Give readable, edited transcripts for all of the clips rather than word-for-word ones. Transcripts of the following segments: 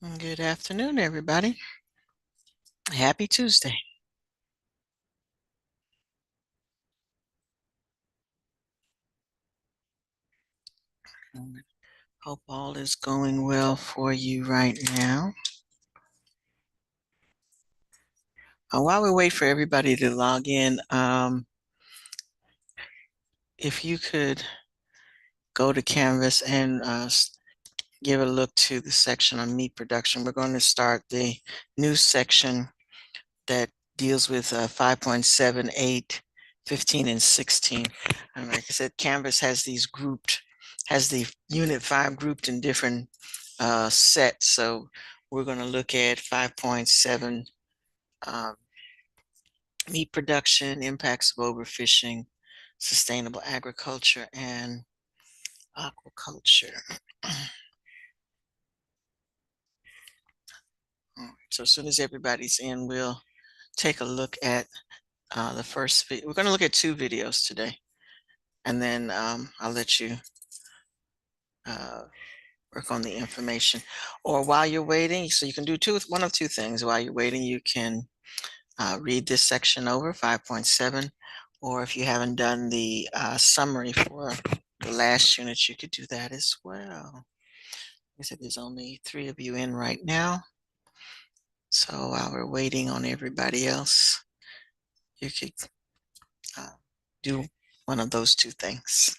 Good afternoon, everybody. Happy Tuesday. Hope all is going well for you right now. While we wait for everybody to log in, if you could go to Canvas and give a look to the section on meat production. We're going to start the new section that deals with 5.78, 15, and 16. And like I said, Canvas has the unit 5 grouped in different sets. So we're going to look at 5.7, um, meat production, impacts of overfishing, sustainable agriculture, and aquaculture. All right, so as soon as everybody's in, we'll take a look at the first video. We're going to look at 2 videos today, and then I'll let you uh, work on the information. Or while you're waiting, so you can do one of two things. While you're waiting, you can read this section over, 5.7, or if you haven't done the summary for the last unit, you could do that as well. I said there's only 3 of you in right now. So while we're waiting on everybody else, you could do one of those 2 things.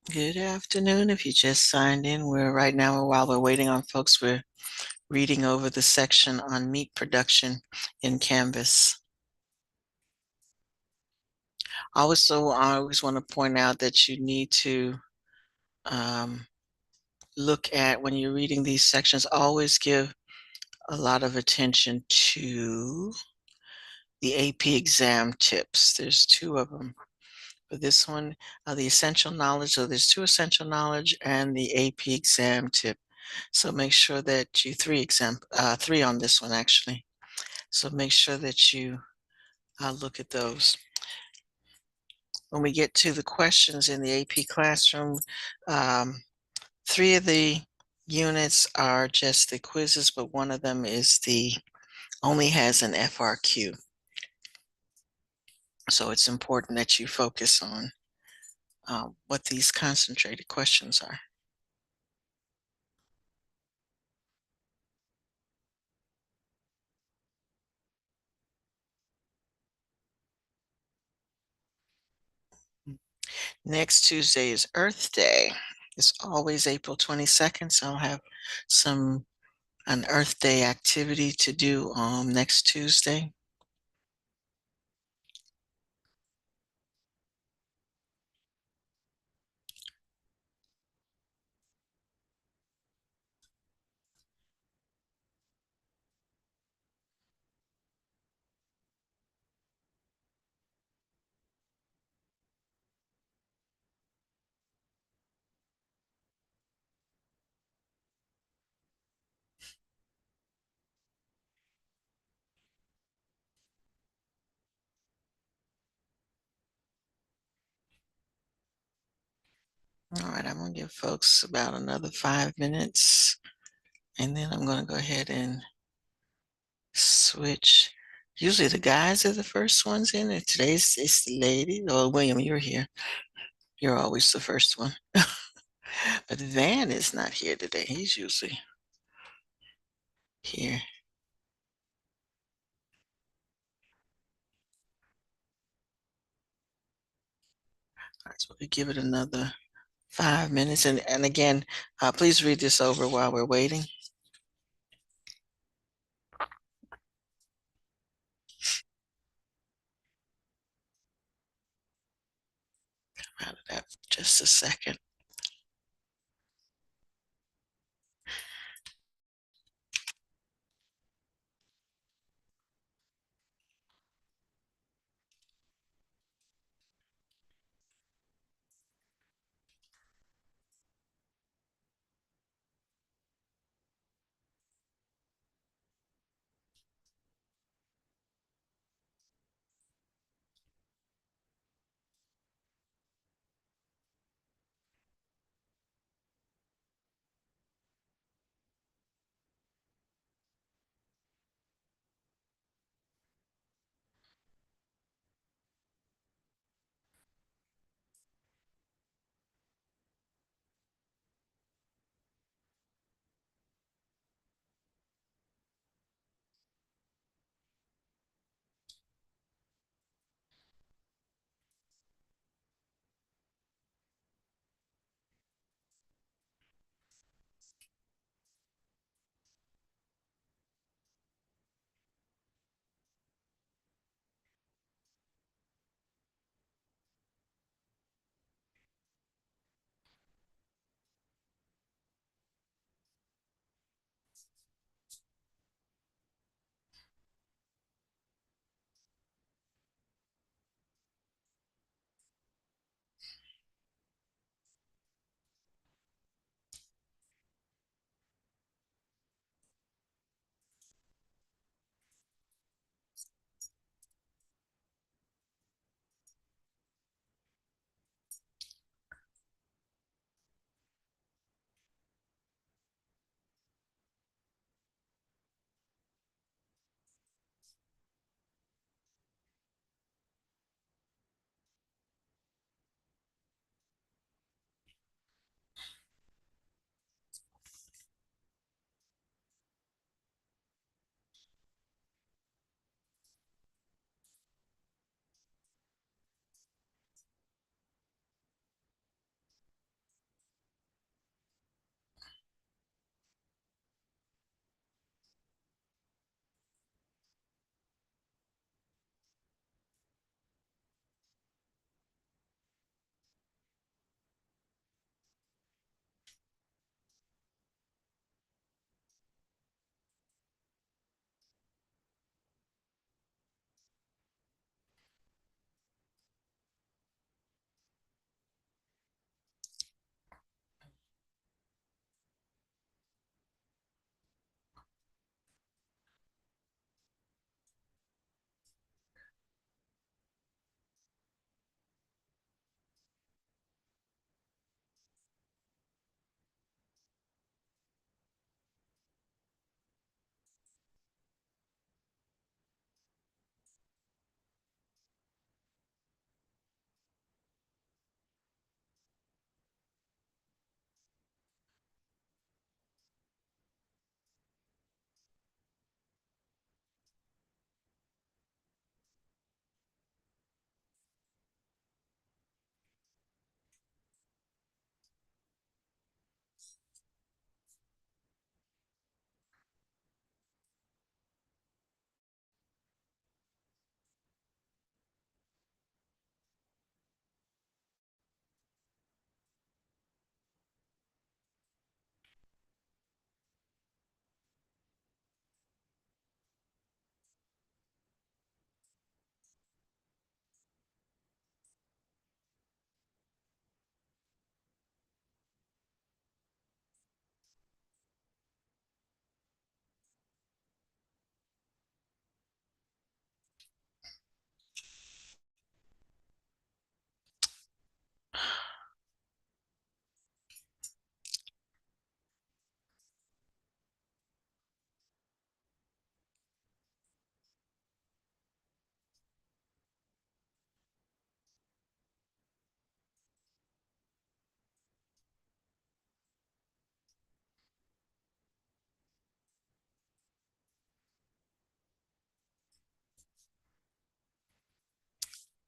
Good afternoon. If you just signed in, while we're waiting on folks, we're reading over the section on meat production in Canvas. Also, I always want to point out that you need to um, look at, when you're reading these sections, always give a lot of attention to the AP exam tips. There's 2 of them. For this one, the essential knowledge, so there's 2 essential knowledge and the AP exam tip. So make sure that you, 3 on this one actually. So make sure that you look at those. When we get to the questions in the AP classroom, 3 of the units are just the quizzes, but one of them only has an FRQ. So it's important that you focus on what these concentrated questions are. Next Tuesday is Earth Day. It's always April 22nd, so I'll have an Earth Day activity to do next Tuesday. All right, I'm gonna give folks about another 5 minutes, and then I'm gonna go ahead and switch. Usually the guys are the first ones in, and today's it's the lady. Oh, William, you're here. You're always the first one. But Van is not here today. He's usually here. All right, so we give it another 5 minutes. And again, please read this over while we're waiting. Out of that for just a second.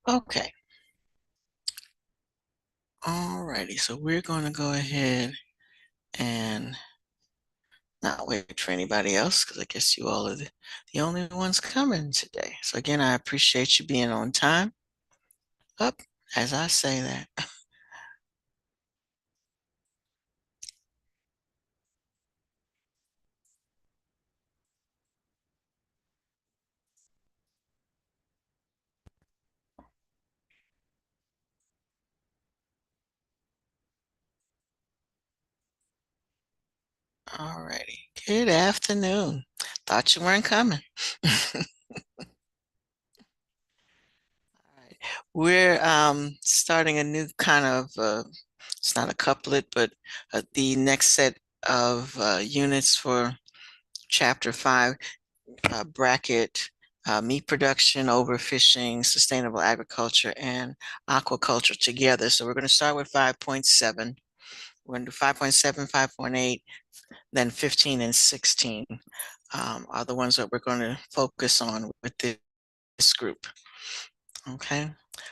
Okay. Alrighty, so we're going to go ahead and not wait for anybody else because I guess you all are the only ones coming today. So again, I appreciate you being on time. Up, as I say that. Alrighty. Good afternoon. Thought you weren't coming. Alright. We're starting a new kind of it's not a couplet, but the next set of units for chapter 5, bracket meat production, overfishing, sustainable agriculture, and aquaculture together. So we're going to start with 5.7. We're going to do 5.7, 5.8, then 15 and 16 are the ones that we're going to focus on with this group. Okay,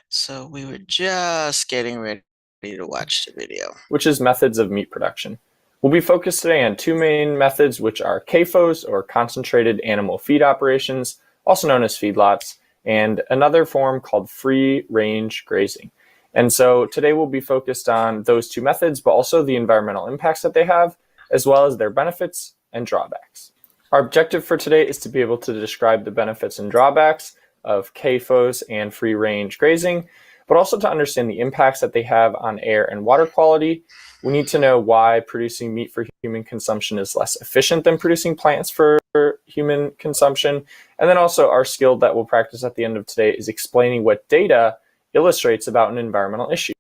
so we were just getting ready to watch the video. Which is methods of meat production. We'll be focused today on two main methods, which are CAFOs, or concentrated animal feed operations, also known as feedlots, and another form called free-range grazing. And so today we'll be focused on those two methods, but also the environmental impacts that they have, as well as their benefits and drawbacks. Our objective for today is to be able to describe the benefits and drawbacks of CAFOs and free-range grazing, but also to understand the impacts that they have on air and water quality. We need to know why producing meat for human consumption is less efficient than producing plants for human consumption. And then also our skill that we'll practice at the end of today is explaining what data illustrates about an environmental issue.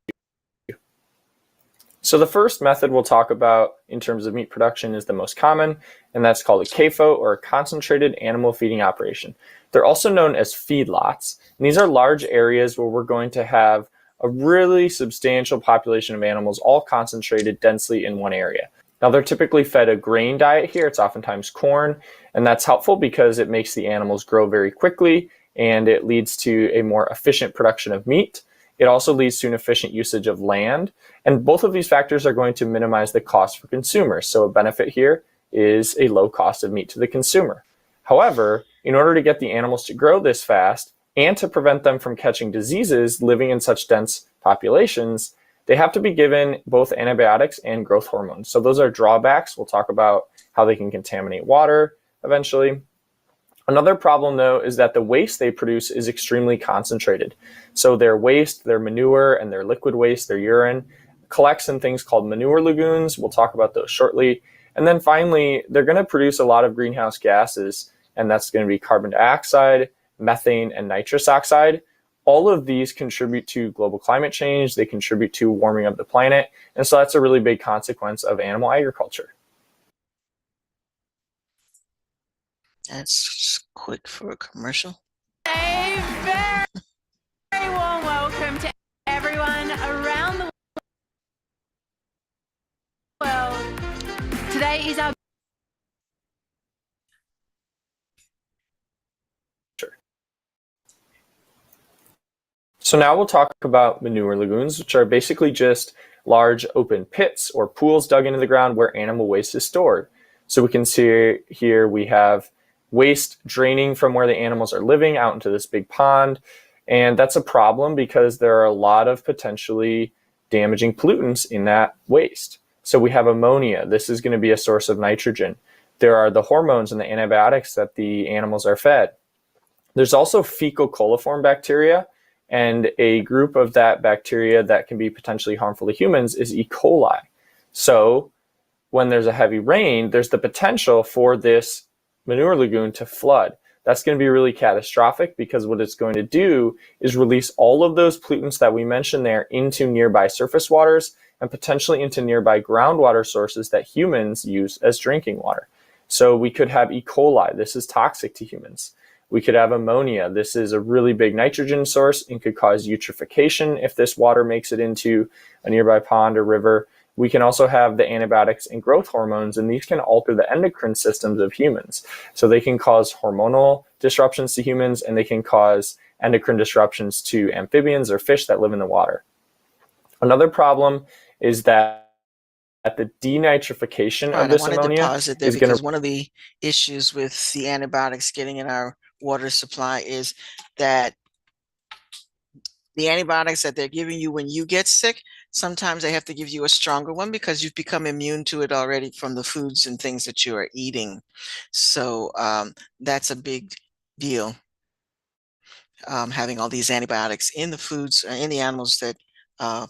So the first method we'll talk about in terms of meat production is the most common, and that's called a CAFO, or a concentrated animal feeding operation. They're also known as feedlots, and these are large areas where we're going to have a really substantial population of animals all concentrated densely in one area. Now they're typically fed a grain diet here. It's oftentimes corn, and that's helpful because it makes the animals grow very quickly and it leads to a more efficient production of meat. It also leads to an efficient usage of land, and both of these factors are going to minimize the cost for consumers. So a benefit here is a low cost of meat to the consumer. However, in order to get the animals to grow this fast and to prevent them from catching diseases living in such dense populations, they have to be given both antibiotics and growth hormones. So those are drawbacks. We'll talk about how they can contaminate water eventually. Another problem, though, is that the waste they produce is extremely concentrated. So their waste, their manure, and their liquid waste, their urine, collects in things called manure lagoons. We'll talk about those shortly. And then finally, they're going to produce a lot of greenhouse gases, and that's going to be carbon dioxide, methane, and nitrous oxide. All of these contribute to global climate change. They contribute to warming of the planet. And so that's a really big consequence of animal agriculture. That's quick for a commercial. A very warm welcome to everyone around the world. Today is our So now we'll talk about manure lagoons, which are basically just large open pits or pools dug into the ground where animal waste is stored. So we can see here we have waste draining from where the animals are living out into this big pond. And that's a problem because there are a lot of potentially damaging pollutants in that waste. So we have ammonia. This is going to be a source of nitrogen. There are the hormones and the antibiotics that the animals are fed. There's also fecal coliform bacteria, and a group of that bacteria that can be potentially harmful to humans is E. coli. So when there's a heavy rain, there's the potential for this manure lagoon to flood. That's going to be really catastrophic because what it's going to do is release all of those pollutants that we mentioned there into nearby surface waters and potentially into nearby groundwater sources that humans use as drinking water. So we could have E. coli. This is toxic to humans. We could have ammonia. This is a really big nitrogen source and could cause eutrophication if this water makes it into a nearby pond or river. We can also have the antibiotics and growth hormones, and these can alter the endocrine systems of humans. So they can cause hormonal disruptions to humans, and they can cause endocrine disruptions to amphibians or fish that live in the water. Another problem is that the denitrification of this I wanted ammonia to pause it there is going because to one of the issues with the antibiotics getting in our water supply is that the antibiotics that they're giving you when you get sick, sometimes they have to give you a stronger one because you've become immune to it already from the foods and things that you are eating. So that's a big deal, having all these antibiotics in the foods, in the animals that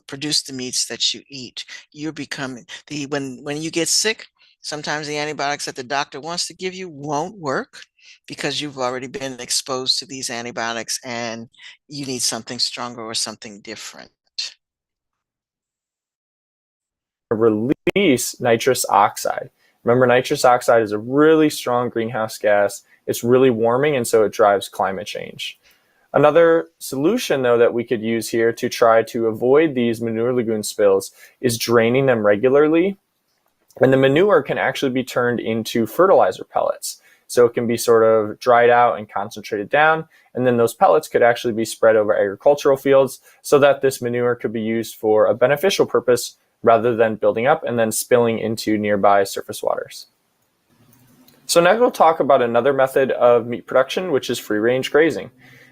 produce the meats that you eat. You're becoming when you get sick, sometimes the antibiotics that the doctor wants to give you won't work because you've already been exposed to these antibiotics and you need something stronger or something different. release nitrous oxide. Remember, nitrous oxide is a really strong greenhouse gas. It's really warming, and so it drives climate change. Another solution, though, that we could use here to try to avoid these manure lagoon spills is draining them regularly. And the manure can actually be turned into fertilizer pellets. So it can be sort of dried out and concentrated down, and then those pellets could actually be spread over agricultural fields so that this manure could be used for a beneficial purpose rather than building up and then spilling into nearby surface waters. So now we'll talk about another method of meat production, which is free-range grazing.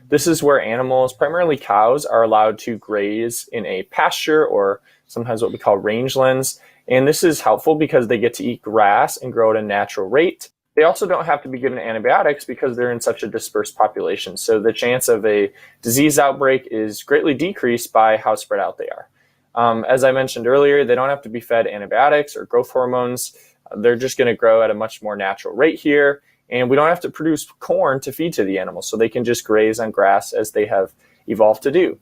This is where animals, primarily cows, are allowed to graze in a pasture or sometimes what we call rangelands. And this is helpful because they get to eat grass and grow at a natural rate. They also don't have to be given antibiotics because they're in such a dispersed population. So the chance of a disease outbreak is greatly decreased by how spread out they are. As I mentioned earlier, they don't have to be fed antibiotics or growth hormones. They're just going to grow at a much more natural rate here. And we don't have to produce corn to feed to the animals, so they can just graze on grass as they have evolved to do.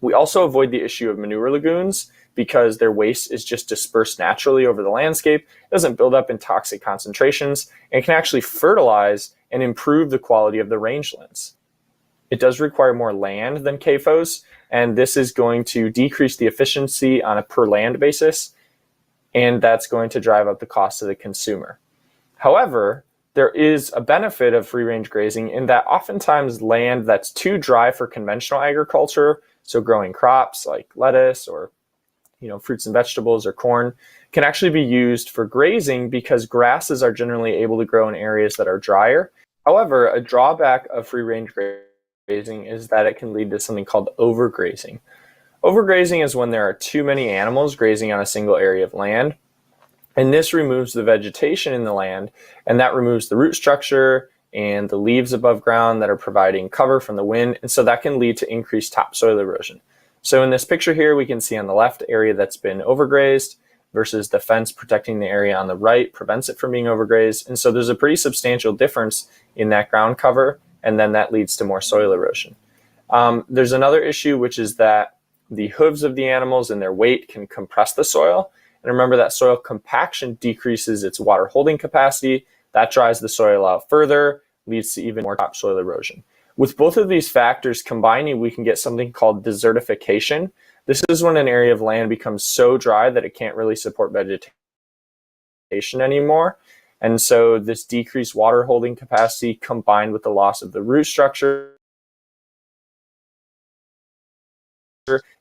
We also avoid the issue of manure lagoons because their waste is just dispersed naturally over the landscape. It doesn't build up in toxic concentrations, and can actually fertilize and improve the quality of the rangelands. It does require more land than CAFOs, and this is going to decrease the efficiency on a per land basis, and that's going to drive up the cost to the consumer. However, there is a benefit of free-range grazing in that oftentimes land that's too dry for conventional agriculture, so growing crops like lettuce or fruits and vegetables or corn, can actually be used for grazing because grasses are generally able to grow in areas that are drier. However, a drawback of free-range grazing is that it can lead to something called overgrazing. Overgrazing is when there are too many animals grazing on a single area of land, and this removes the vegetation in the land, and that removes the root structure and the leaves above ground that are providing cover from the wind, and so that can lead to increased topsoil erosion. So in this picture here, we can see on the left area that's been overgrazed versus the fence protecting the area on the right prevents it from being overgrazed. And so there's a pretty substantial difference in that ground cover, and then that leads to more soil erosion. There's another issue, which is that the hooves of the animals and their weight can compress the soil. And remember that soil compaction decreases its water holding capacity. That dries the soil out further, leads to even more topsoil erosion. With both of these factors combining, we can get something called desertification. This is when an area of land becomes so dry that it can't really support vegetation anymore. And so this decreased water holding capacity combined with the loss of the root structure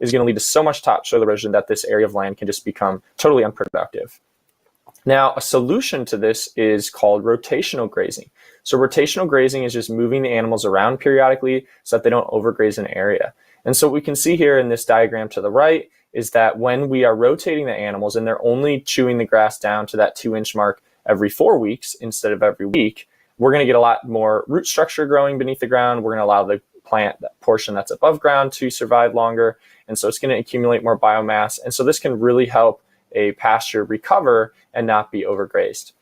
is going to lead to so much topsoil erosion that this area of land can just become totally unproductive. Now, a solution to this is called rotational grazing. So rotational grazing is just moving the animals around periodically so that they don't overgraze an area. And so what we can see here in this diagram to the right is that when we are rotating the animals and they're only chewing the grass down to that 2-inch mark every 4 weeks instead of every week, we're going to get a lot more root structure growing beneath the ground. We're going to allow the plant, that portion that's above ground, to survive longer. And so it's going to accumulate more biomass. And so this can really help a pasture recover and not be overgrazed.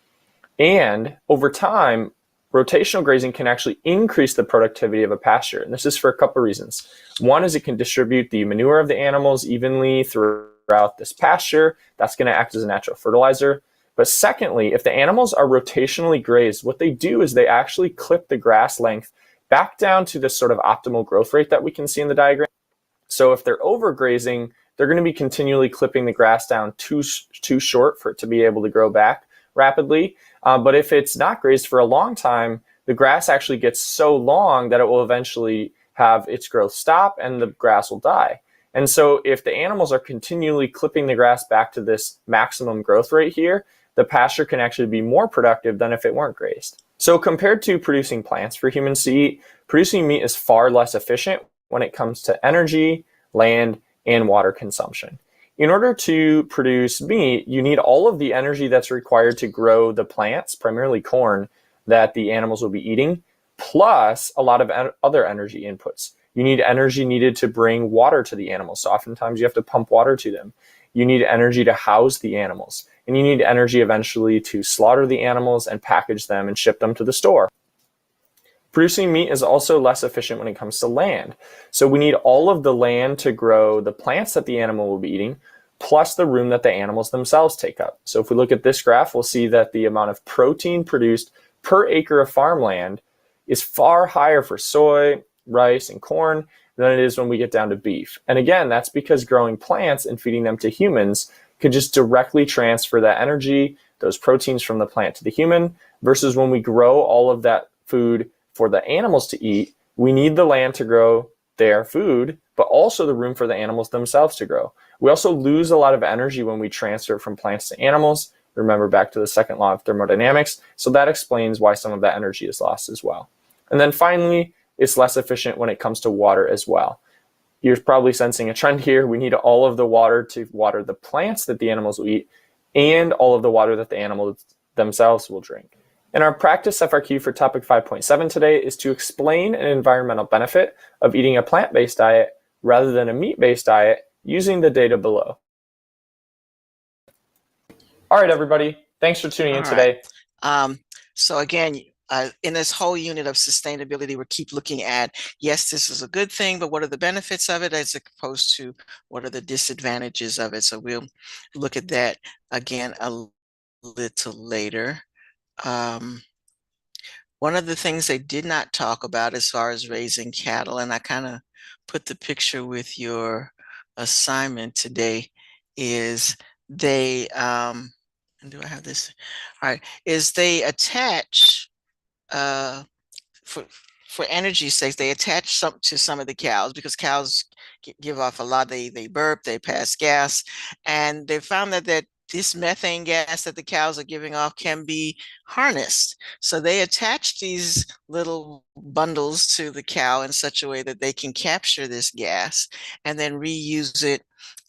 And over time, rotational grazing can actually increase the productivity of a pasture. And this is for a couple of reasons. One is it can distribute the manure of the animals evenly throughout this pasture. That's going to act as a natural fertilizer. But secondly, if the animals are rotationally grazed, what they do is they actually clip the grass length back down to this sort of optimal growth rate that we can see in the diagram. So if they're overgrazing, they're going to be continually clipping the grass down too short for it to be able to grow back rapidly. But if it's not grazed for a long time, the grass actually gets so long that it will eventually have its growth stop and the grass will die. And so if the animals are continually clipping the grass back to this maximum growth rate here, the pasture can actually be more productive than if it weren't grazed. So compared to producing plants for humans to eat, producing meat is far less efficient when it comes to energy, land, and water consumption. In order to produce meat, you need all of the energy that's required to grow the plants, primarily corn, that the animals will be eating, plus a lot of other energy inputs. You need energy needed to bring water to the animals. So oftentimes you have to pump water to them. You need energy to house the animals. And you need energy eventually to slaughter the animals and package them and ship them to the store. Producing meat is also less efficient when it comes to land. So we need all of the land to grow the plants that the animal will be eating, plus the room that the animals themselves take up. So if we look at this graph, we'll see that the amount of protein produced per acre of farmland is far higher for soy, rice, and corn than it is when we get down to beef. And again, that's because growing plants and feeding them to humans could just directly transfer that energy, those proteins from the plant to the human, versus when we grow all of that food for the animals to eat, we need the land to grow their food, but also the room for the animals themselves to grow. We also lose a lot of energy when we transfer from plants to animals. Remember back to the second law of thermodynamics. So that explains why some of that energy is lost as well. And then finally, it's less efficient when it comes to water as well. You're probably sensing a trend here. We need all of the water to water the plants that the animals will eat and all of the water that the animals themselves will drink. And our practice FRQ for topic 5.7 today is to explain an environmental benefit of eating a plant-based diet rather than a meat-based diet using the data below. All right, everybody. Thanks for tuning in today. So again, in this whole unit of sustainability, we keep looking at, yes, this is a good thing, but what are the benefits of it as opposed to what are the disadvantages of it? So we'll look at that again a little later. One of the things they did not talk about as far as raising cattle, and I kind of put the picture with your assignment today, is they, do I have this? All right, is they attach, for energy sakes, they attach some to some of the cows because cows give off a lot. They burp, they pass gas, and they found that this methane gas that the cows are giving off can be harnessed. So they attach these little bundles to the cow in such a way that they can capture this gas and then reuse it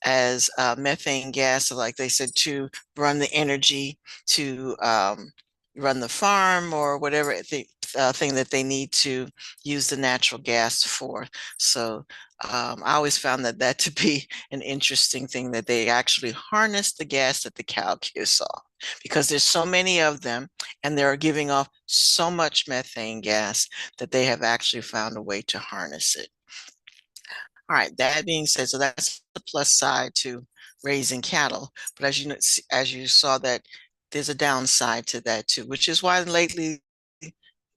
as methane gas, like they said, to run the energy to run the farm or whatever thing that they need to use the natural gas for. So I always found that to be an interesting thing, that they actually harness the gas that the cow gives off, because there's so many of them and they're giving off so much methane gas that they have actually found a way to harness it. All right, that being said, so that's the plus side to raising cattle. But as you saw, that there's a downside to that too, which is why lately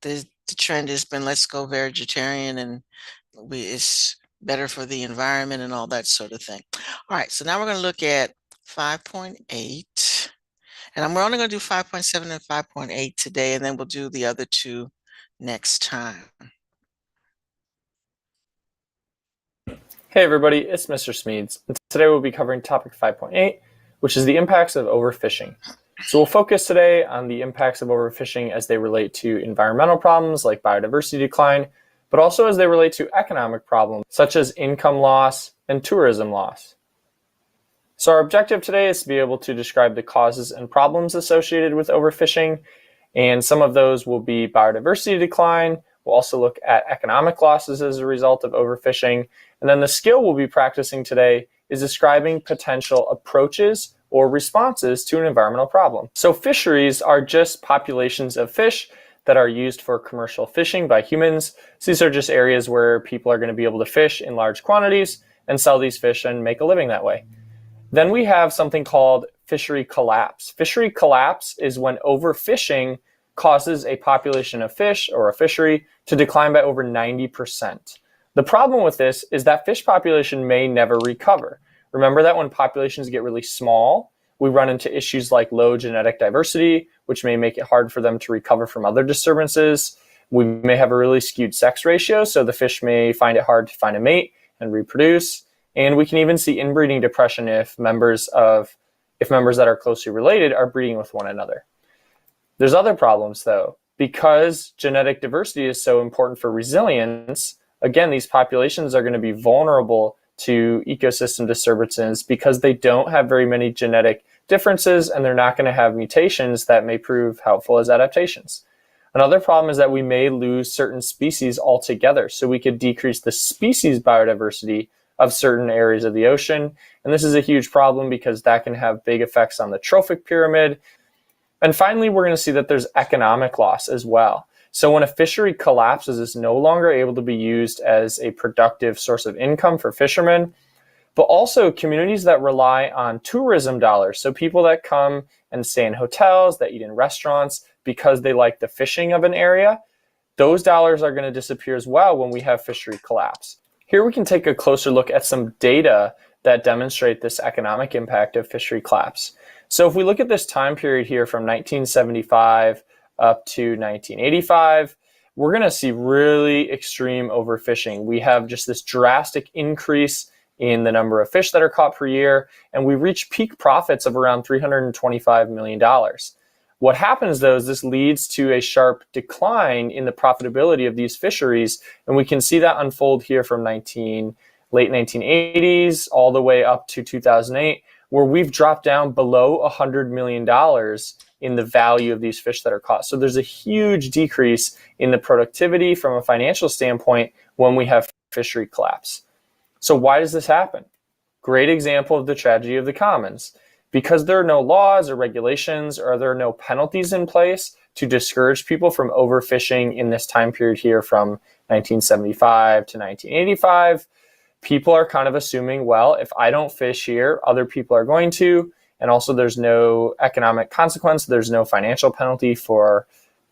the trend has been, let's go vegetarian, and it's better for the environment and all that sort of thing. All right, so now we're going to look at 5.8, and we're only going to do 5.7 and 5.8 today, and then we'll do the other two next time. Hey everybody, it's Mr. Smeeds, and today we'll be covering topic 5.8, which is the impacts of overfishing. So we'll focus today on the impacts of overfishing as they relate to environmental problems like biodiversity decline, but also as they relate to economic problems such as income loss and tourism loss. So our objective today is to be able to describe the causes and problems associated with overfishing, and some of those will be biodiversity decline. We'll also look at economic losses as a result of overfishing. And then the skill we'll be practicing today is describing potential approaches or responses to an environmental problem. So fisheries are just populations of fish that are used for commercial fishing by humans. So these are just areas where people are going to be able to fish in large quantities and sell these fish and make a living that way. Then we have something called fishery collapse. Fishery collapse is when overfishing causes a population of fish or a fishery to decline by over 90%. The problem with this is that fish population may never recover. Remember that when populations get really small, we run into issues like low genetic diversity, which may make it hard for them to recover from other disturbances. We may have a really skewed sex ratio, so the fish may find it hard to find a mate and reproduce. And we can even see inbreeding depression if members that are closely related are breeding with one another. There's other problems though. Because genetic diversity is so important for resilience, again, these populations are going to be vulnerable to ecosystem disturbances because they don't have very many genetic differences and they're not going to have mutations that may prove helpful as adaptations. Another problem is that we may lose certain species altogether. So we could decrease the species biodiversity of certain areas of the ocean. And this is a huge problem because that can have big effects on the trophic pyramid. And finally, we're going to see that there's economic loss as well. So when a fishery collapses, it's no longer able to be used as a productive source of income for fishermen, but also communities that rely on tourism dollars. So people that come and stay in hotels, that eat in restaurants because they like the fishing of an area, those dollars are going to disappear as well when we have fishery collapse. Here we can take a closer look at some data that demonstrate this economic impact of fishery collapse. So if we look at this time period here from 1975 up to 1985, we're going to see really extreme overfishing. We have just this drastic increase in the number of fish that are caught per year, and we reach peak profits of around $325 million. What happens though is this leads to a sharp decline in the profitability of these fisheries, and we can see that unfold here from late 1980s all the way up to 2008, where we've dropped down below $100 million in the value of these fish that are caught. So there's a huge decrease in the productivity from a financial standpoint when we have fishery collapse. So why does this happen? Great example of the tragedy of the commons. Because there are no laws or regulations, or there are no penalties in place to discourage people from overfishing in this time period here from 1975 to 1985, people are kind of assuming, well, if I don't fish here, other people are going to. And also there's no economic consequence. There's no financial penalty for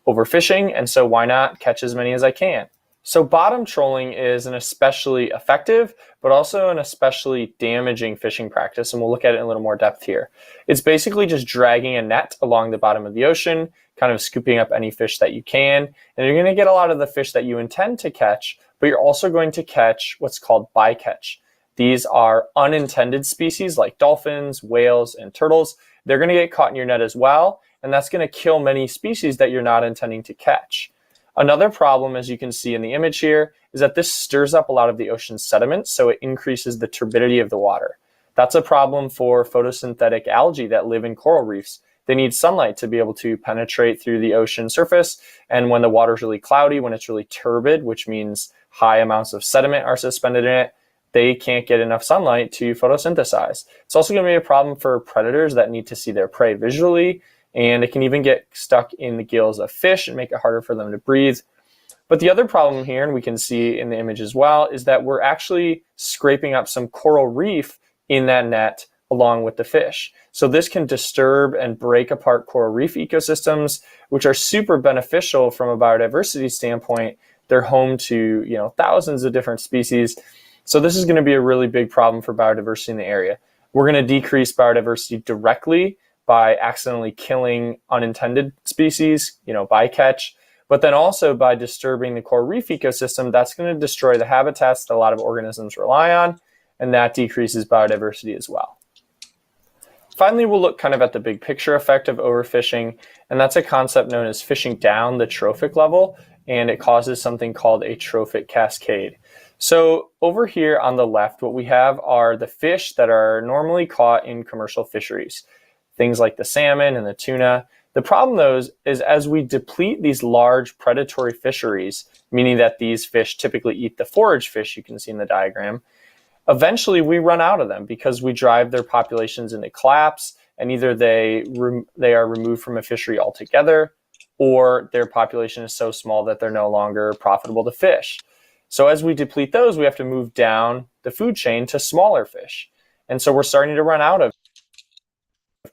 overfishing. And so why not catch as many as I can? So bottom trolling is an especially effective, but also an especially damaging fishing practice. And we'll look at it in a little more depth here. It's basically just dragging a net along the bottom of the ocean, kind of scooping up any fish that you can. And you're going to get a lot of the fish that you intend to catch, but you're also going to catch what's called bycatch. These are unintended species like dolphins, whales, and turtles. They're going to get caught in your net as well, and that's going to kill many species that you're not intending to catch. Another problem, as you can see in the image here, is that this stirs up a lot of the ocean sediment, so it increases the turbidity of the water. That's a problem for photosynthetic algae that live in coral reefs. They need sunlight to be able to penetrate through the ocean surface, and when the water's really cloudy, when it's really turbid, which means high amounts of sediment are suspended in it, they can't get enough sunlight to photosynthesize. It's also going to be a problem for predators that need to see their prey visually, and it can even get stuck in the gills of fish and make it harder for them to breathe. But the other problem here, and we can see in the image as well, is that we're actually scraping up some coral reef in that net along with the fish. So this can disturb and break apart coral reef ecosystems, which are super beneficial from a biodiversity standpoint. They're home to, thousands of different species. So this is going to be a really big problem for biodiversity in the area. We're going to decrease biodiversity directly by accidentally killing unintended species, bycatch, but then also by disturbing the coral reef ecosystem. That's going to destroy the habitats that a lot of organisms rely on, and that decreases biodiversity as well. Finally, we'll look kind of at the big picture effect of overfishing, and that's a concept known as fishing down the trophic level, and it causes something called a trophic cascade. So over here on the left, what we have are the fish that are normally caught in commercial fisheries, things like the salmon and the tuna. The problem though is as we deplete these large predatory fisheries, meaning that these fish typically eat the forage fish you can see in the diagram, eventually we run out of them because we drive their populations into collapse, and either they are removed from a fishery altogether, or their population is so small that they're no longer profitable to fish. So as we deplete those, we have to move down the food chain to smaller fish. And so we're starting to run out of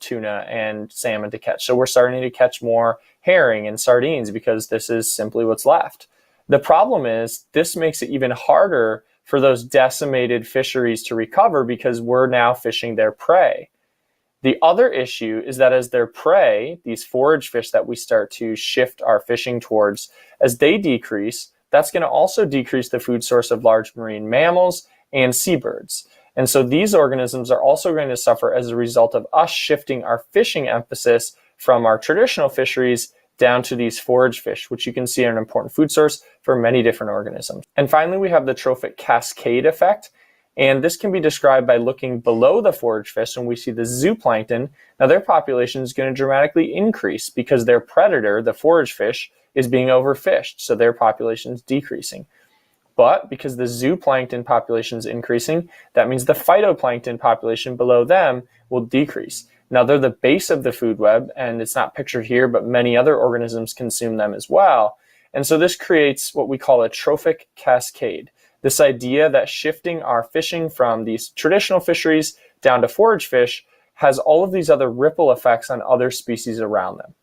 tuna and salmon to catch. So we're starting to catch more herring and sardines because this is simply what's left. The problem is this makes it even harder for those decimated fisheries to recover because we're now fishing their prey. The other issue is that as their prey, these forage fish that we start to shift our fishing towards, as they decrease, that's going to also decrease the food source of large marine mammals and seabirds. And so these organisms are also going to suffer as a result of us shifting our fishing emphasis from our traditional fisheries down to these forage fish, which you can see are an important food source for many different organisms. And finally, we have the trophic cascade effect. And this can be described by looking below the forage fish, and we see the zooplankton. Now their population is going to dramatically increase because their predator, the forage fish, is being overfished, so their population is decreasing. But because the zooplankton population is increasing, that means the phytoplankton population below them will decrease. Now they're the base of the food web, and it's not pictured here, but many other organisms consume them as well. And so this creates what we call a trophic cascade. This idea that shifting our fishing from these traditional fisheries down to forage fish has all of these other ripple effects on other species around them.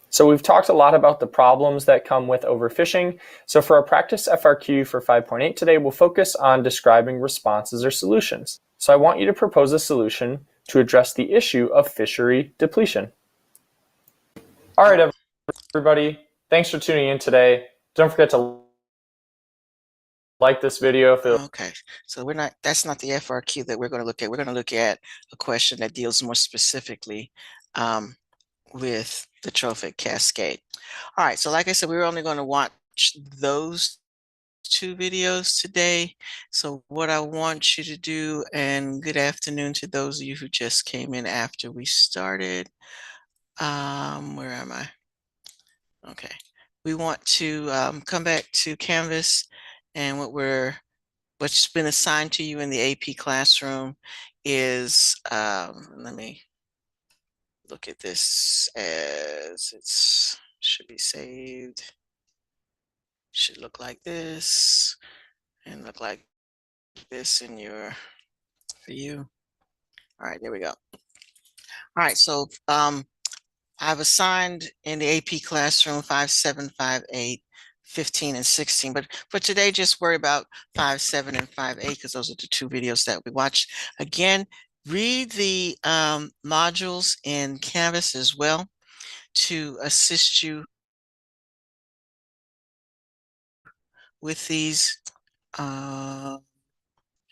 So we've talked a lot about the problems that come with overfishing. So for our practice FRQ for 5.8 today, we'll focus on describing responses or solutions. So I want you to propose a solution to address the issue of fishery depletion. All right, everybody, thanks for tuning in today. Don't forget to like this video. Okay, so that's not the FRQ that we're going to look at. We're going to look at a question that deals more specifically with the trophic cascade. All right, so like I said, we were only going to watch those 2 videos today. So what I want you to do, and good afternoon to those of you who just came in after we started. Where am I? Okay, we want to come back to Canvas, and what's been assigned to you in the AP classroom is, let me look at this as it should be saved. Should look like this and look like this for you. All right, there we go. All right, so I've assigned in the AP classroom 5, 7, 5, 8, 15, and 16. But for today, just worry about 5, 7, and 5, 8, because those are the 2 videos that we watched. Again, read the modules in Canvas as well to assist you with these. And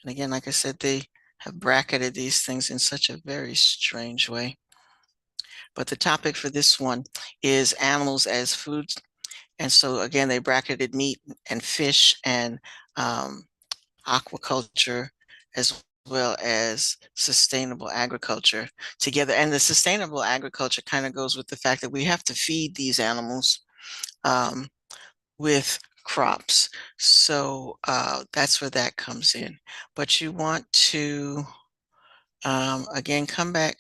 again, like I said, they have bracketed these things in such a very strange way. But the topic for this one is animals as food. And so again, they bracketed meat and fish and aquaculture as well as sustainable agriculture together. And the sustainable agriculture kind of goes with the fact that we have to feed these animals with crops. So that's where that comes in. But you want to, again, come back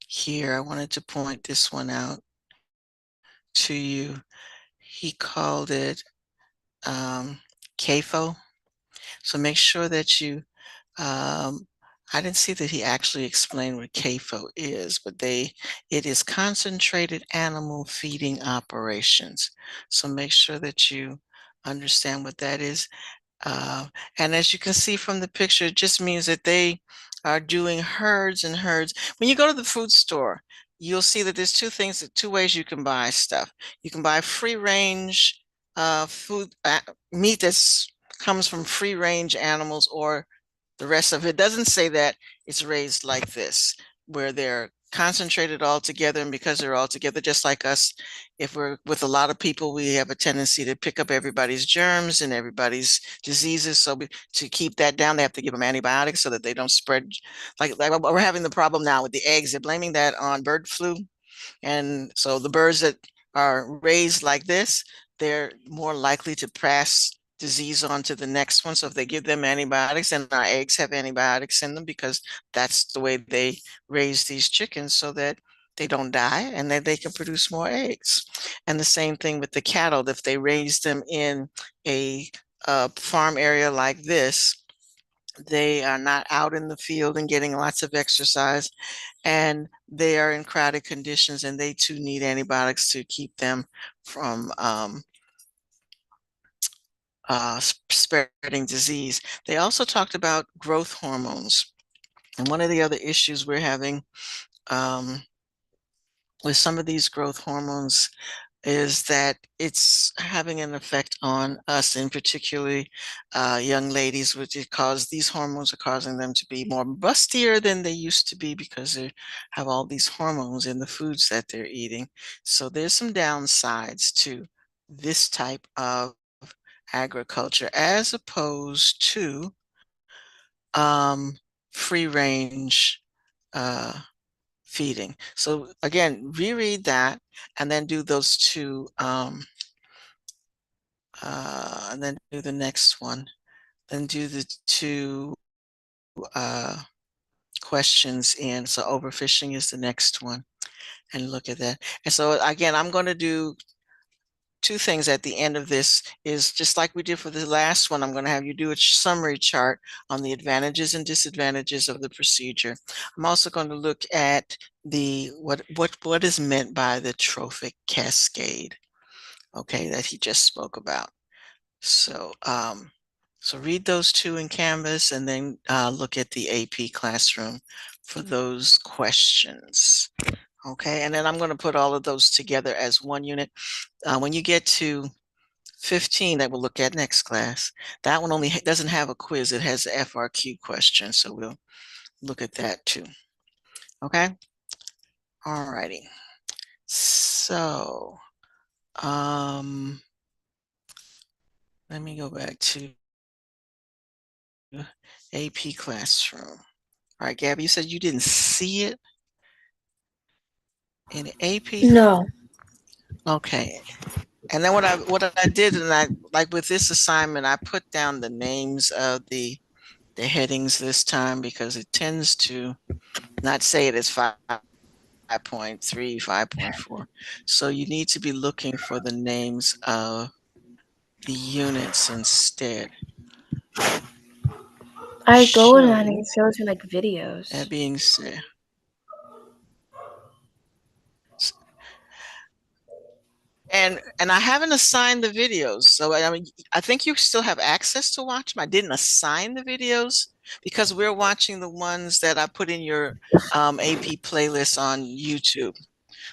here. I wanted to point this one out to you. He called it CAFO. So make sure that you, I didn't see that he actually explained what CAFO is, but it is concentrated animal feeding operations. So make sure that you understand what that is. And as you can see from the picture, it just means that they are doing herds and herds. When you go to the food store, you'll see that there's 2 ways you can buy stuff. You can buy free range food, meat that's comes from free range animals, or the rest of it doesn't say that it's raised like this, where they're concentrated all together. And because they're all together, just like us, if we're with a lot of people, we have a tendency to pick up everybody's germs and everybody's diseases. So to keep that down, they have to give them antibiotics so that they don't spread. Like we're having the problem now with the eggs. They're blaming that on bird flu. And so the birds that are raised like this, they're more likely to pass disease on to the next one. So if they give them antibiotics, and our eggs have antibiotics in them because that's the way they raise these chickens, so that they don't die and that they can produce more eggs. And the same thing with the cattle. If they raise them in a farm area like this, they are not out in the field and getting lots of exercise, and they are in crowded conditions, and they too need antibiotics to keep them from spreading disease. They also talked about growth hormones. And one of the other issues we're having with some of these growth hormones is that it's having an effect on us, and particularly young ladies, which these hormones are causing them to be more bustier than they used to be because they have all these hormones in the foods that they're eating. So there's some downsides to this type of agriculture as opposed to free range feeding. So again, reread that and then do those two, and then do the next one. Then do the two questions in. So overfishing is the next one, and look at that. And so again, I'm going to do two things at the end of this is just like we did for the last one. I'm going to have you do a summary chart on the advantages and disadvantages of the procedure. I'm also going to look at the what is meant by the trophic cascade, okay, that he just spoke about. So so read those two in Canvas and then look at the AP Classroom for those questions. Okay, and then I'm going to put all of those together as one unit. When you get to 15 that we'll look at next class, that one only doesn't have a quiz. It has the FRQ question, so we'll look at that too. Okay, all righty. So let me go back to AP Classroom. All right, Gabby, you said you didn't see it in AP? No. Okay. And then what I did, and I like with this assignment, I put down the names of the headings this time because it tends to not say it as 5.3, 5.4. So you need to be looking for the names of the units instead. I go in and it shows me like videos. That being said, and I haven't assigned the videos, so I mean, I think you still have access to watch them. I didn't assign the videos because we're watching the ones that I put in your AP playlist on YouTube.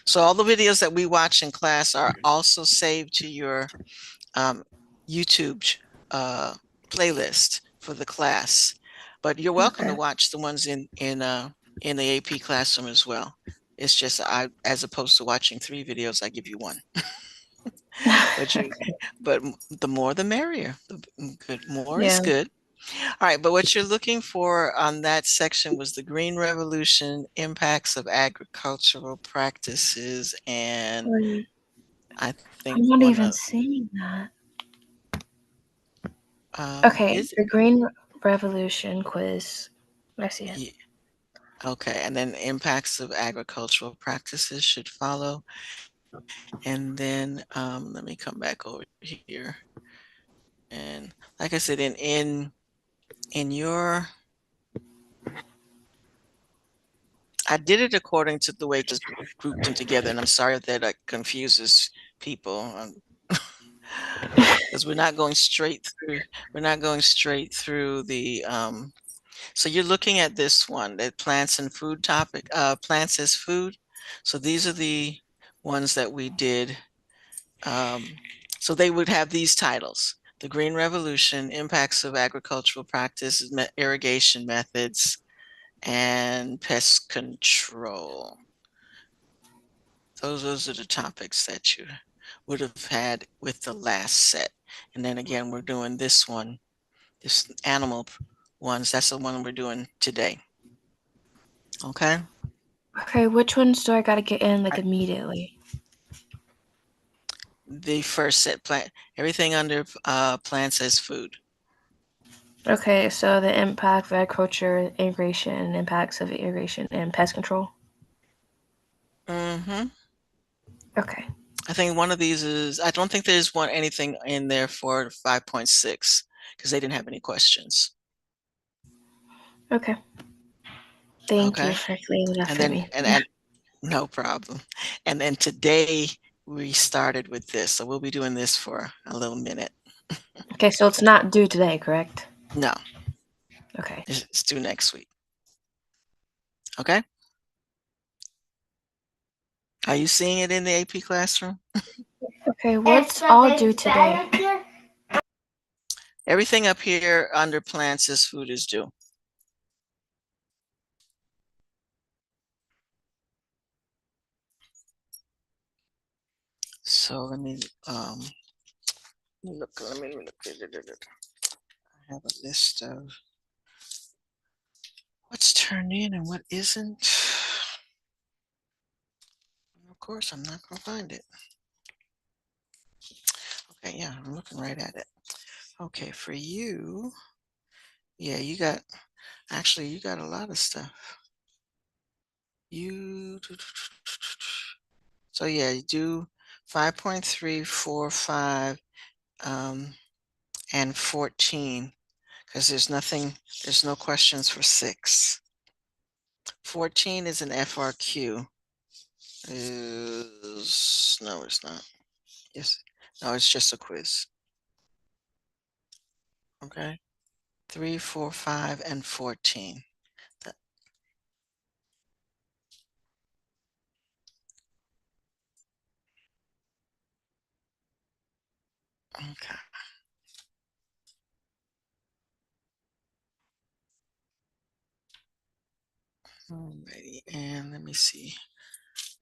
So all the videos that we watch in class are also saved to your YouTube playlist for the class. But you're welcome to watch the ones in the AP Classroom as well. It's just as opposed to watching 3 videos, I give you 1. But the more the merrier. More is good. All right, but what you're looking for on that section was the Green Revolution, impacts of agricultural practices, and I think I'm not even seeing that. Okay, the Green Revolution quiz. I see it. Yeah. Okay, and then impacts of agricultural practices should follow. And then let me come back over here. And like I said, in your, I did it according to the way I just grouped them together, and I'm sorry if that confuses people. Because we're not going straight through. We're not going straight through the. So you're looking at this one, the plants and food topic. Plants as food. So these are the ones that we did. So they would have these titles: the Green Revolution, impacts of agricultural practices, irrigation methods, and pest control. Those are the topics that you would have had with the last set. And then again, we're doing this one, this animal ones. That's the one we're doing today. Okay. Okay, which ones do I got to get in like immediately? The first set, everything under plants as food. Okay, so the impact of agriculture, irrigation, impacts of irrigation, and pest control. Mm-hmm. Okay. I think one of these is, I don't think there's anything in there for 5.6 because they didn't have any questions. Okay. Thank you for clearing that for me. And no problem. And then today we started with this, so we'll be doing this for a little minute. Okay, so it's not due today, correct? No. Okay. It's due next week. Okay? Are you seeing it in the AP classroom? Okay, what's all due today? Everything up here under plants is food is due. So let me look. Let me look. I have a list of what's turned in and what isn't. Of course, I'm not gonna find it. Okay, yeah, I'm looking right at it. Okay, for you, yeah, you got actually you got a lot of stuff. You so yeah, you do 5.3, 4, 5, and 14 because there's no questions for 6. 14 is an FRQ. No, it's not. Yes. No, it's just a quiz. Okay. 3, 4, 5, and 14. That- Okay. Alrighty, and let me see.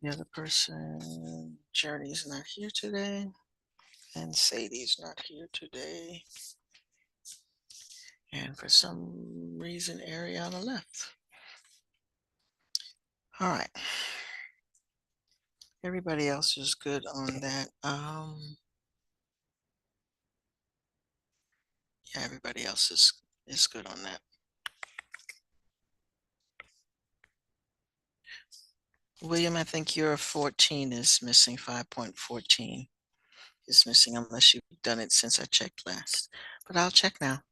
The other person, Journey's not here today, and Sadie's not here today. And for some reason, Ariana left. All right. Everybody else is good on that. Yeah, everybody else is good on that. William, I think your 14 is missing. 5.14 is missing unless you've done it since I checked last. But I'll check now.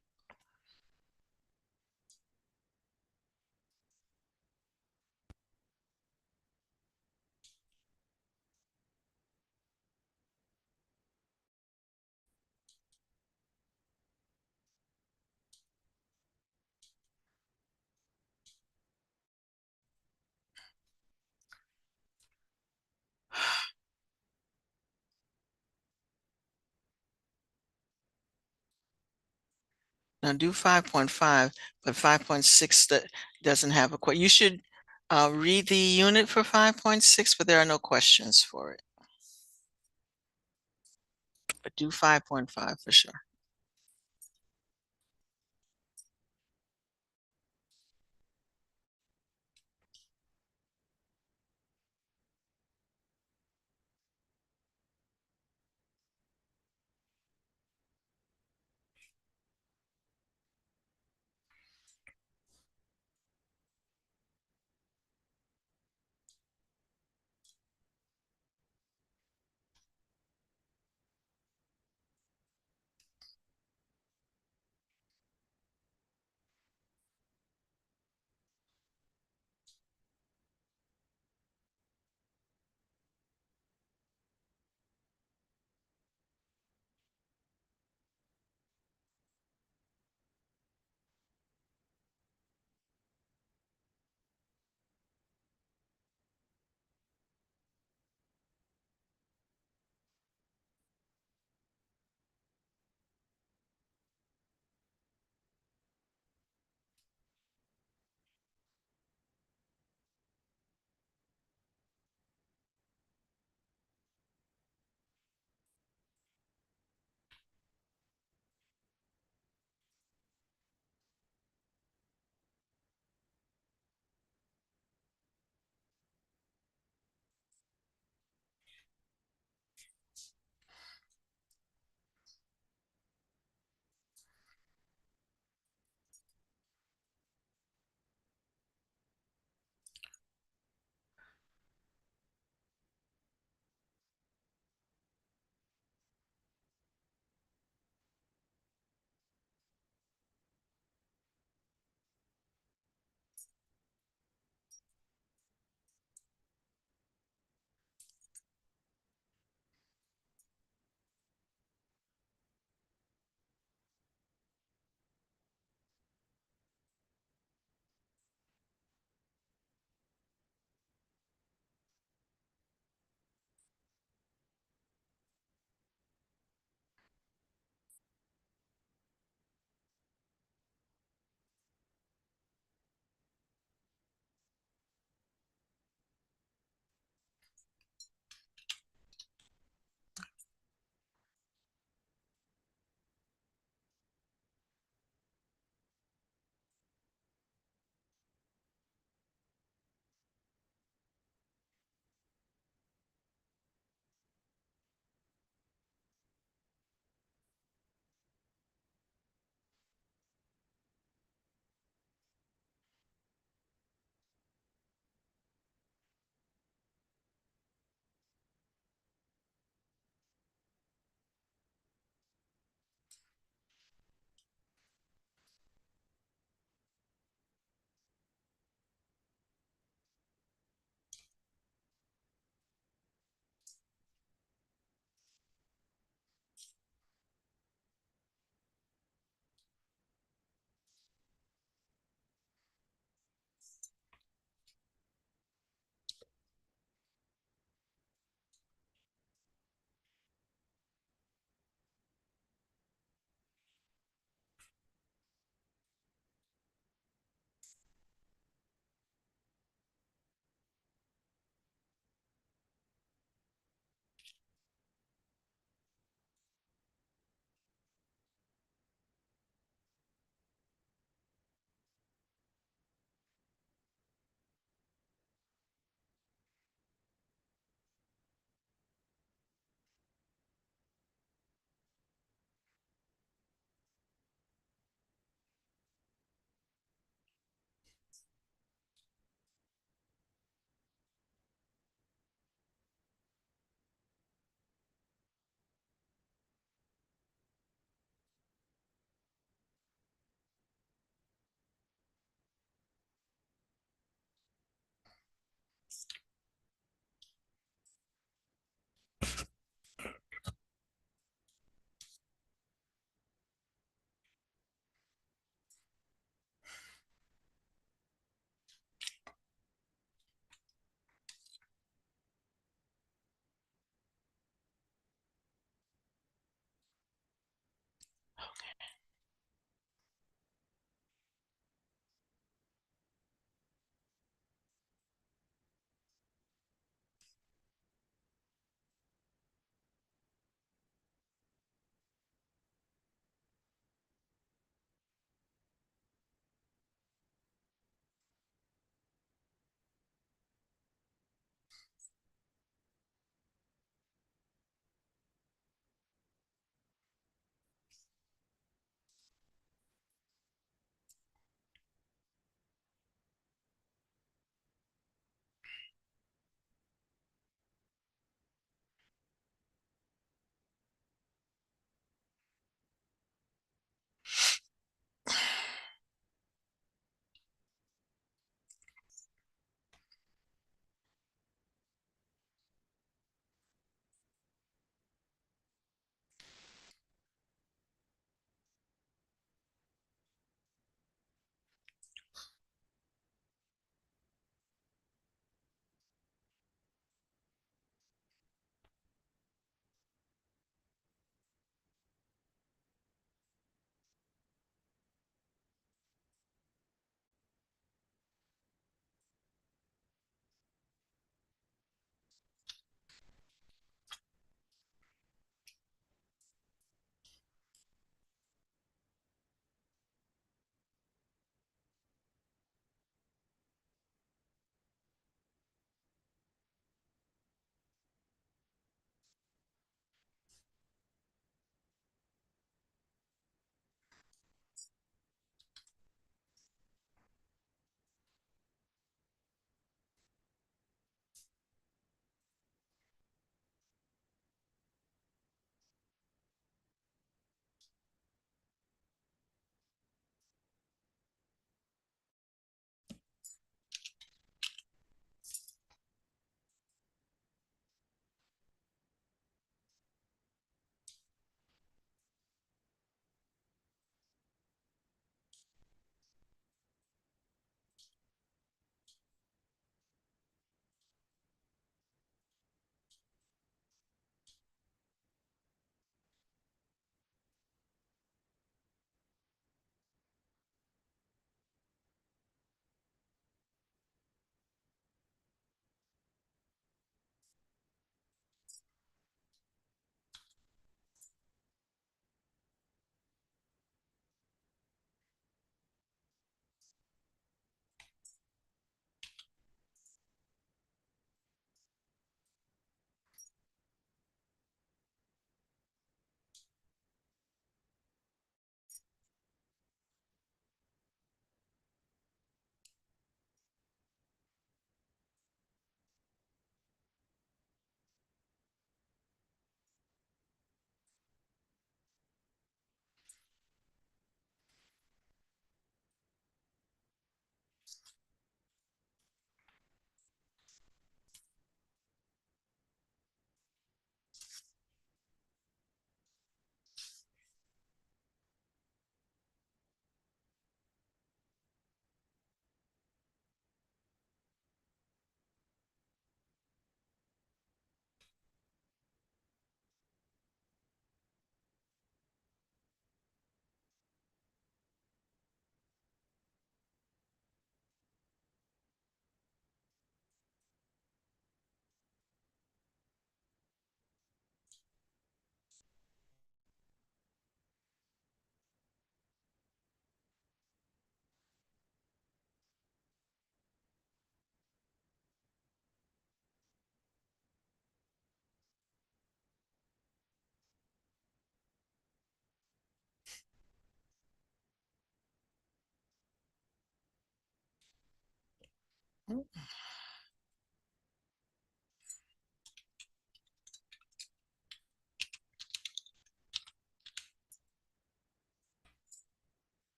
Now do 5.5, but 5.6 that doesn't have a question. You should read the unit for 5.6, but there are no questions for it. But do 5.5 for sure.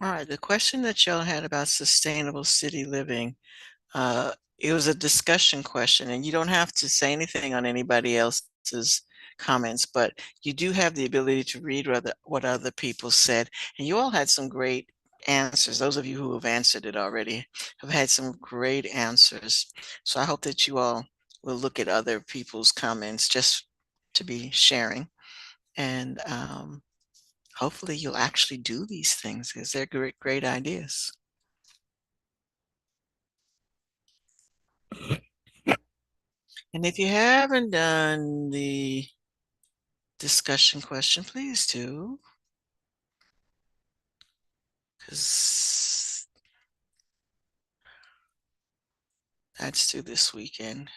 All right, the question that y'all had about sustainable city living, it was a discussion question, and you don't have to say anything on anybody else's comments, but you do have the ability to read what other people said. And you all had some great answers. Those of you who have answered it already have had some great answers. So I hope that you all will look at other people's comments just to be sharing. And hopefully you'll actually do these things because they're great, great ideas. And if you haven't done the discussion question, please do. Because that's due this weekend.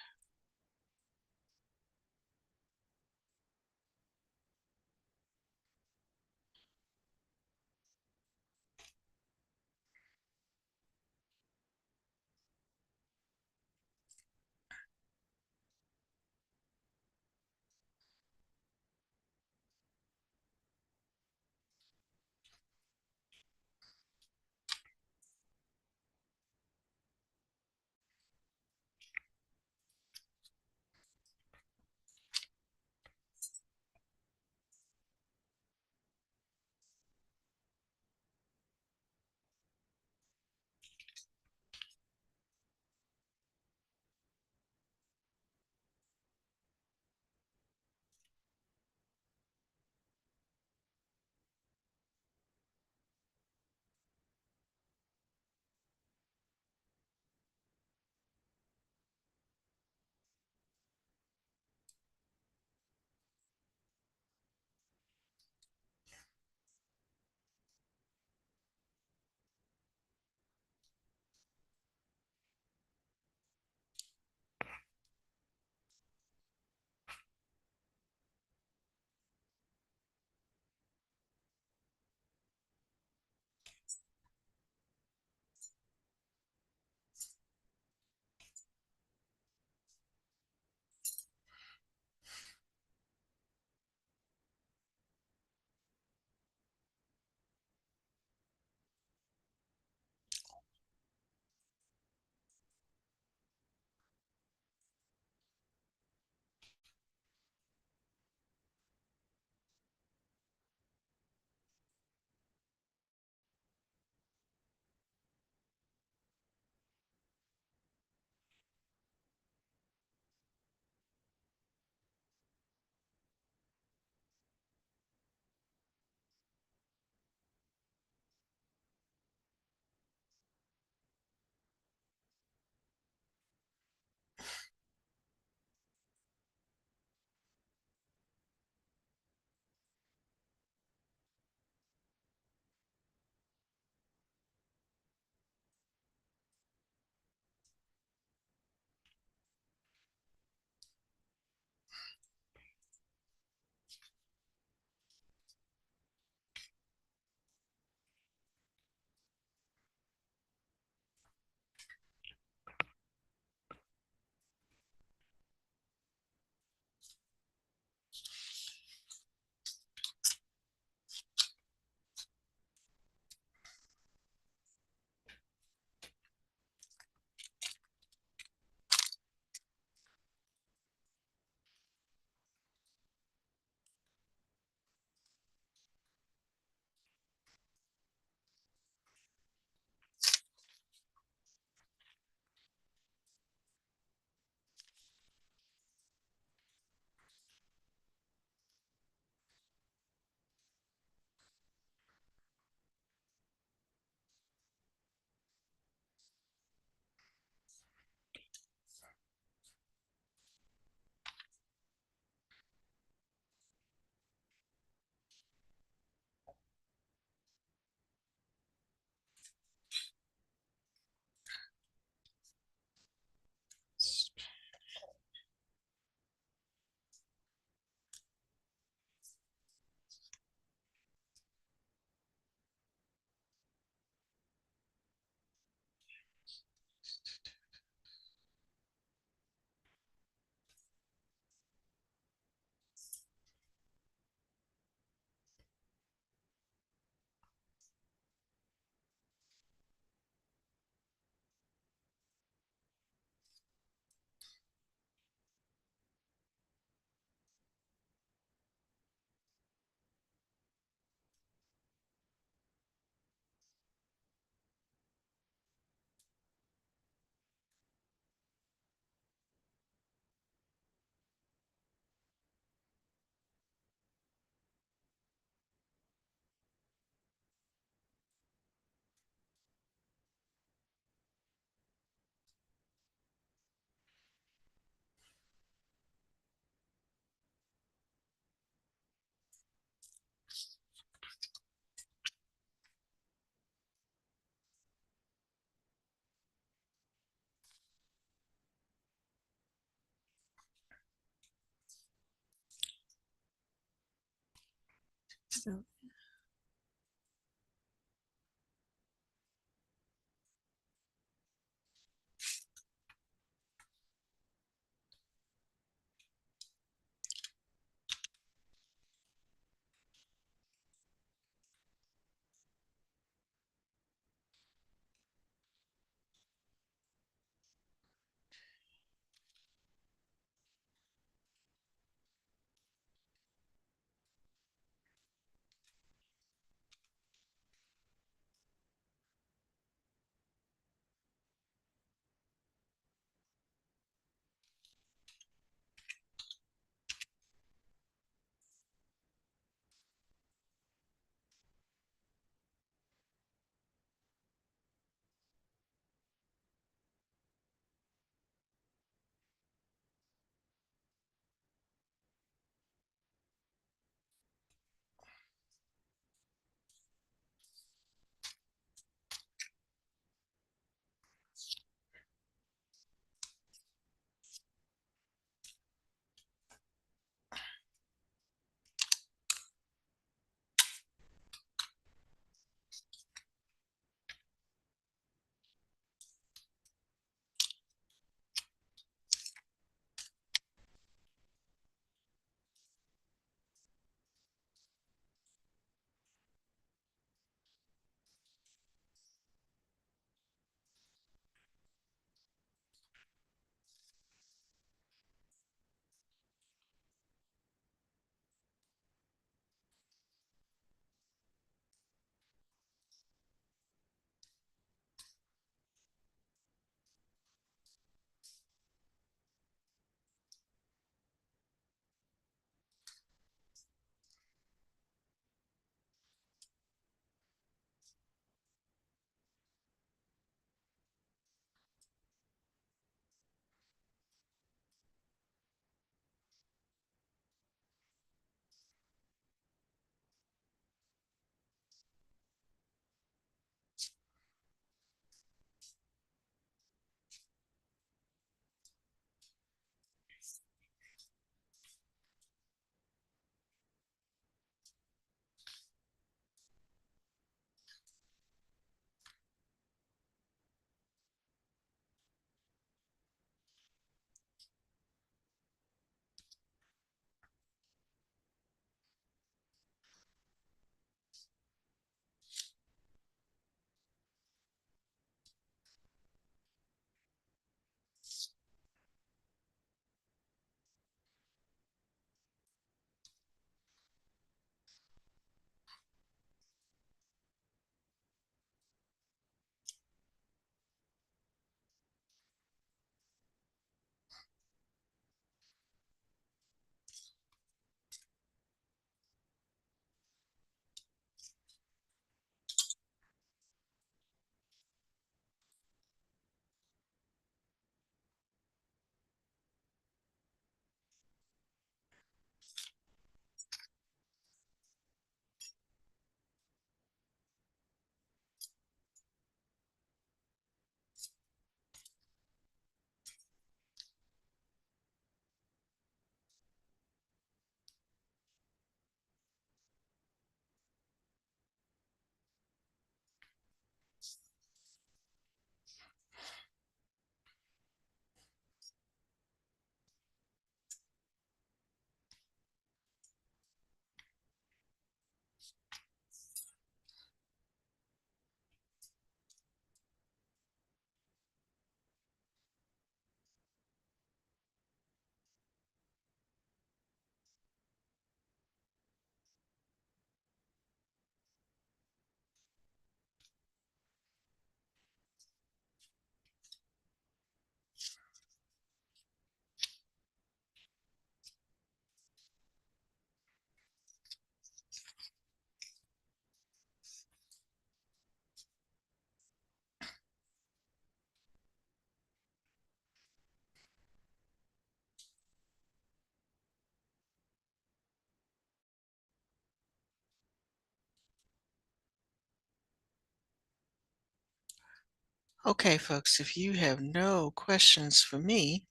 Okay, folks, if you have no questions for me,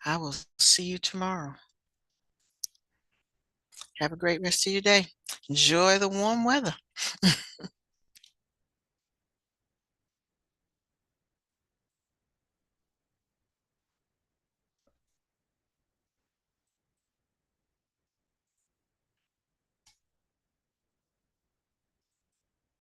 I will see you tomorrow. Have a great rest of your day. Enjoy the warm weather.